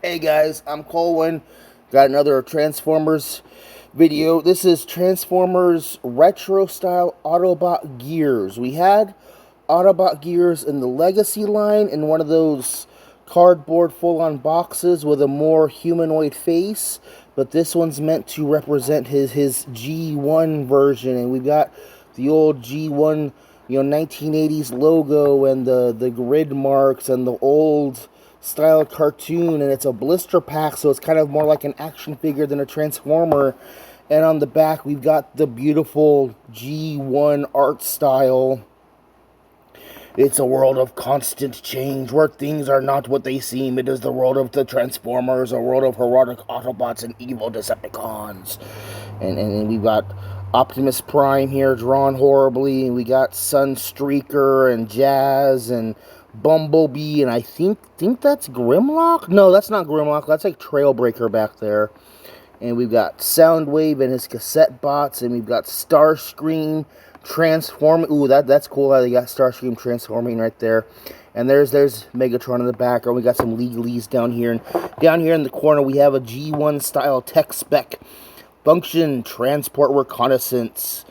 Hey guys, I'm Colwyn. Got another Transformers video. This is Transformers Retro Style Autobot Gears. We had Autobot Gears in the Legacy line in one of those cardboard full-on boxes with a more humanoid face, but this one's meant to represent his G1 version, and we've got the old G1, 1980s logo and the grid marks and the old style cartoon, and it's a blister pack, so it's kind of more like an action figure than a Transformer. And on the back we've got the beautiful G1 art style. It's a world of constant change, where things are not what they seem. It is the world of the Transformers, a world of heroic Autobots and evil Decepticons. And we've got Optimus Prime here, drawn horribly, and we got Sunstreaker and Jazz and Bumblebee, and I think that's Grimlock? No, that's not Grimlock, that's like Trailbreaker back there. And we've got Soundwave and his cassette bots, and we've got Starscream transforming. Ooh, that's cool how they got Starscream transforming right there. And there's Megatron in the background. We got some legalese down here. And down here in the corner, we have a G1 style tech spec. Function, transport reconnaissance.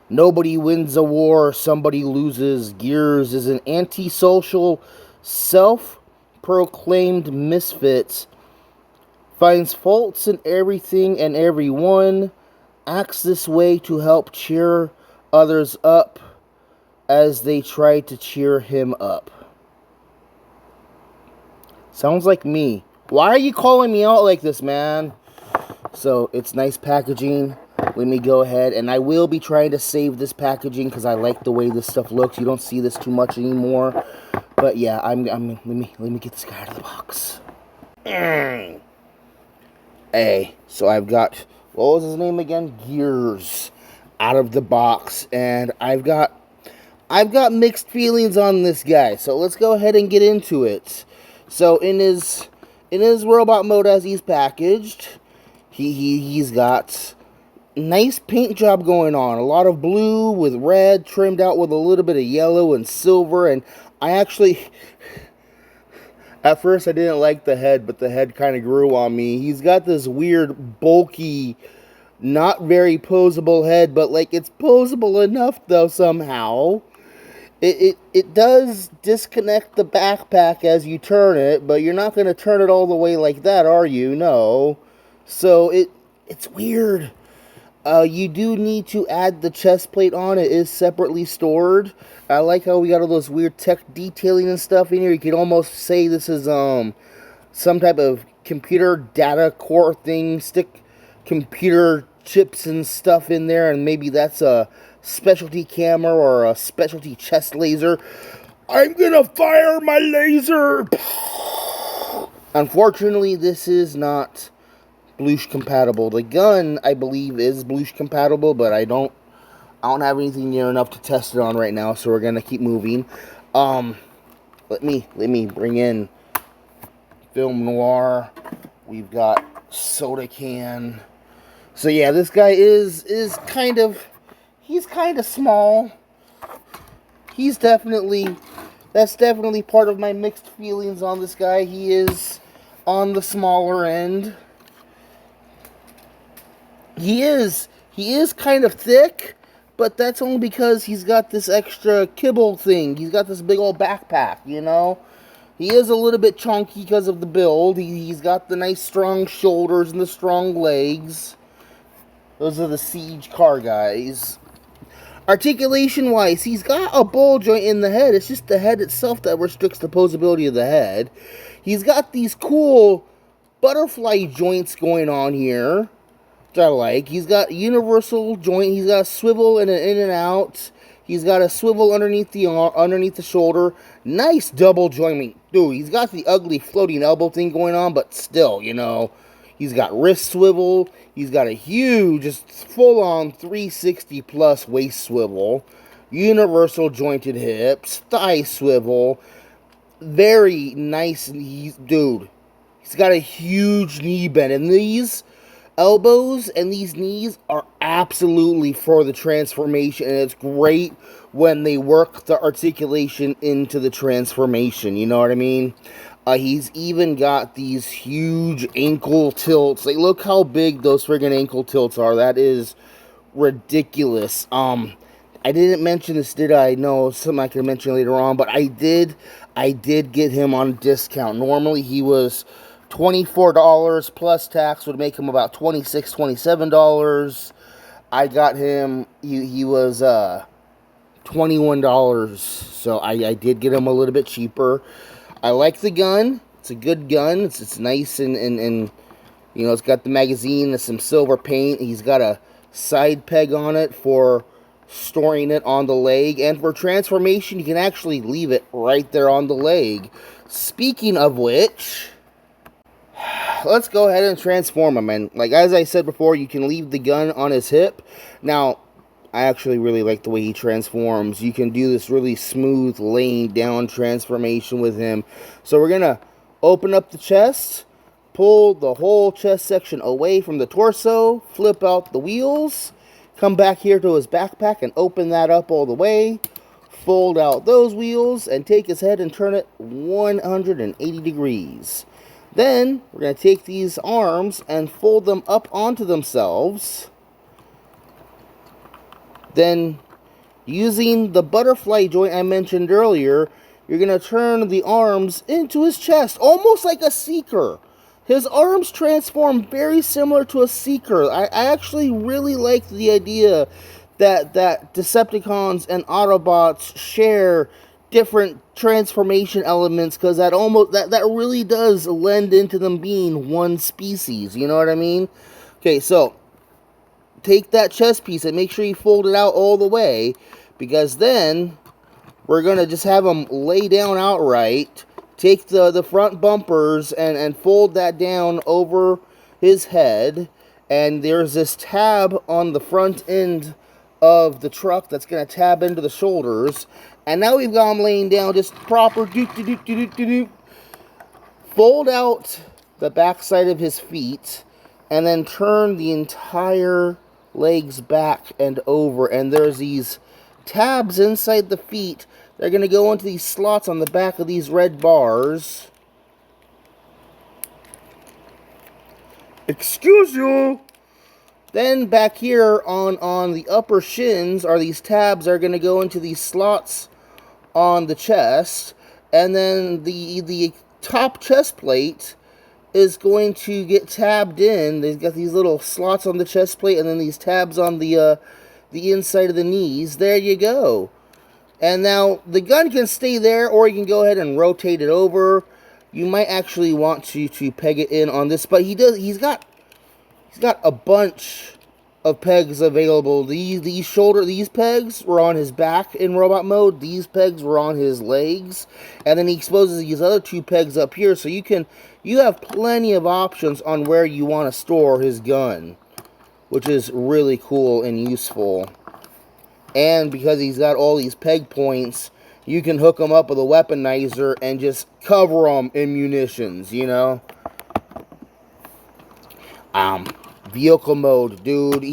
Nobody wins a war, somebody loses. Gears is an antisocial, self-proclaimed misfit. Finds faults in everything and everyone. Acts this way to help cheer others up as they try to cheer him up. Sounds like me. Why are you calling me out like this, man? So, it's nice packaging. Let me go ahead, and I will be trying to save this packaging because I like the way this stuff looks. You don't see this too much anymore. But yeah, let me get this guy out of the box. Hey, so I've got, what was his name again? Gears out of the box, and I've got mixed feelings on this guy. So let's go ahead and get into it. So in his robot mode as he's packaged, he's got nice paint job going on. A lot of blue with red trimmed out with a little bit of yellow and silver. And I actually, at first I didn't like the head, but the head kind of grew on me. He's got this weird, bulky, not very posable head, but like it's posable enough though somehow. It does disconnect the backpack as you turn it, but you're not going to turn it all the way like that, are you? No. So it's weird. You do need to add the chest plate on. It is separately stored. I like how we got all those weird tech detailing and stuff in here. You could almost say this is some type of computer data core thing. Stick computer chips and stuff in there, and maybe that's a specialty camera or a specialty chest laser. I'm gonna fire my laser! Unfortunately, this is not Blush compatible. The gun, I believe, is Blush compatible, but I don't have anything near enough to test it on right now, so we're gonna keep moving. Let me bring in Film Noir. We've got Soda Can. So yeah, this guy is kind of, he's kind of small. That's definitely part of my mixed feelings on this guy. He is on the smaller end. He is kind of thick, but that's only because he's got this extra kibble thing. He's got this big old backpack, you know? He is a little bit chunky because of the build. He's got the nice strong shoulders and the strong legs. Those are the Siege car guys. Articulation-wise, he's got a ball joint in the head. It's just the head itself that restricts the posability of the head. He's got these cool butterfly joints going on here, which I like. He's got a universal joint. He's got a swivel and an in and out. He's got a swivel underneath the shoulder. Nice double joint. Dude, he's got the ugly floating elbow thing going on, but still, you know. He's got wrist swivel. He's got a huge, just full-on 360 plus waist swivel. Universal jointed hips. Thigh swivel. Very nice. Dude, he's got a huge knee bend. And these elbows and these knees are absolutely for the transformation. And it's great when they work the articulation into the transformation. You know what I mean? He's even got these huge ankle tilts. Like, look how big those friggin' ankle tilts are. That is ridiculous. I didn't mention this, did I? No, something I can mention later on, but I did get him on discount. Normally he was $24 plus tax would make him about $26, $27. I got him, he was $21, so I did get him a little bit cheaper. I like the gun. It's a good gun. It's nice and you know, it's got the magazine and some silver paint. He's got a side peg on it for storing it on the leg, and for transformation you can actually leave it right there on the leg. Speaking of which, let's go ahead and transform him. And like, as I said before, you can leave the gun on his hip. Now, I actually really like the way he transforms. You can do this really smooth laying down transformation with him. So we're gonna open up the chest, pull the whole chest section away from the torso, flip out the wheels, come back here to his backpack and open that up all the way, fold out those wheels, and take his head and turn it 180 degrees. Then, we're going to take these arms and fold them up onto themselves. Then, using the butterfly joint I mentioned earlier, you're going to turn the arms into his chest, almost like a Seeker. His arms transform very similar to a Seeker. I actually really like the idea that Decepticons and Autobots share different transformation elements, because that really does lend into them being one species. You know what I mean? Okay, so take that chest piece and make sure you fold it out all the way, because then we're going to just have them lay down outright. Take the front bumpers and fold that down over his head. And there's this tab on the front end of the truck that's going to tab into the shoulders. And now we've got him laying down just proper. Fold out the back side of his feet. And then turn the entire legs back and over. And there's these tabs inside the feet. They're going to go into these slots on the back of these red bars. Excuse you! Then back here on the upper shins are these tabs that are going to go into these slots on the chest. And then the top chest plate is going to get tabbed in. They've got these little slots on the chest plate and then these tabs on the inside of the knees. There you go. And now, the gun can stay there, or you can go ahead and rotate it over. You might actually want to peg it in on this, but he's got a bunch of pegs available. These pegs were on his back in robot mode. These pegs were on his legs. And then he exposes these other two pegs up here, so you have plenty of options on where you want to store his gun, which is really cool and useful. And because he's got all these peg points, you can hook him up with a weaponizer and just cover him in munitions, you know? Vehicle mode, dude,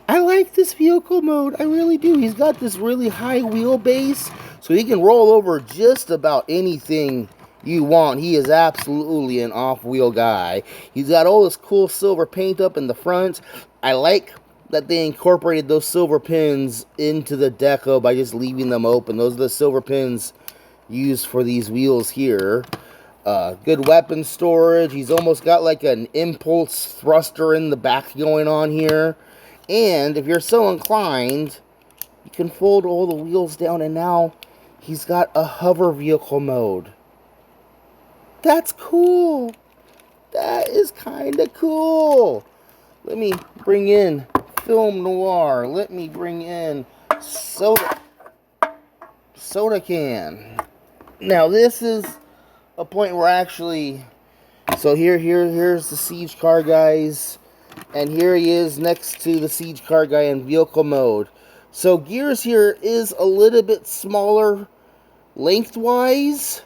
I like this vehicle mode, I really do. He's got this really high wheelbase, so he can roll over just about anything you want. He is absolutely an off-wheel guy. He's got all this cool silver paint up in the front. I like that they incorporated those silver pins into the deco by just leaving them open. Those are the silver pins used for these wheels here. Good weapon storage. He's almost got like an impulse thruster in the back going on here. And if you're so inclined, you can fold all the wheels down, and now he's got a hover vehicle mode. That's cool. That is kind of cool. Let me bring in Film Noir. Let me bring in soda can. Now this is a point where actually, so here's the siege car guys, and here he is next to the siege car guy in vehicle mode. So Gears here is a little bit smaller lengthwise,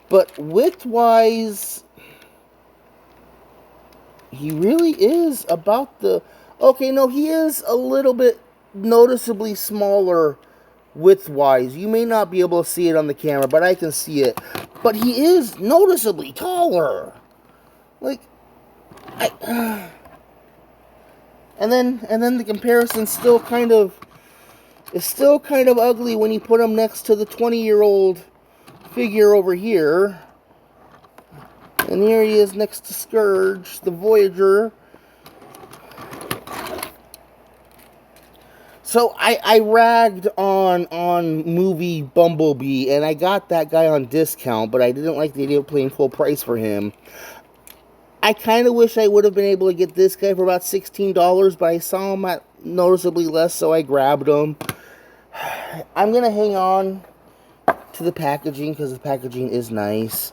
but widthwise he really is about the... Okay, no, he is a little bit noticeably smaller width-wise. You may not be able to see it on the camera, but I can see it. But he is noticeably taller. Like, and then the comparison's still kind of ugly when you put him next to the 20-year-old figure over here. And here he is next to Scourge, the Voyager. So I ragged on movie Bumblebee, and I got that guy on discount, but I didn't like the idea of paying full price for him. I kind of wish I would have been able to get this guy for about $16, but I saw him at noticeably less, so I grabbed him. I'm going to hang on to the packaging because the packaging is nice.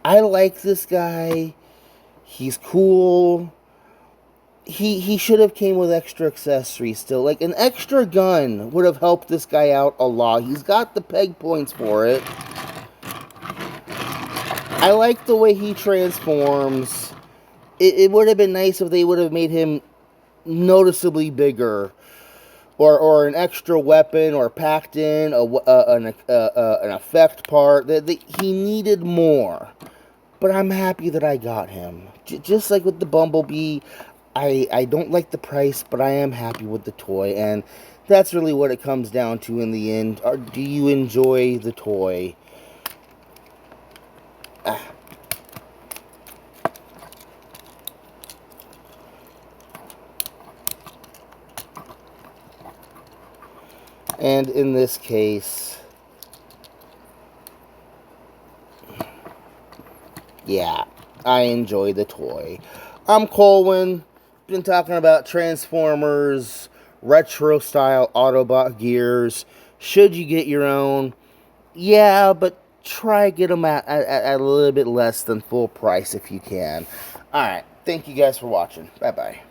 I like this guy. He's cool. He should have came with extra accessories still. Like, an extra gun would have helped this guy out a lot. He's got the peg points for it. I like the way he transforms. It would have been nice if they would have made him noticeably bigger. Or an extra weapon, or packed in an effect part. He needed more. But I'm happy that I got him. Just like with the Bumblebee, I don't like the price, but I am happy with the toy. And that's really what it comes down to in the end. Do you enjoy the toy? And in this case, yeah, I enjoy the toy. I'm Colwyn. Been talking about Transformers retro style Autobot gears. Should you get your own? Yeah, but try get them at a little bit less than full price if you can. Alright, thank you guys for watching. Bye-bye.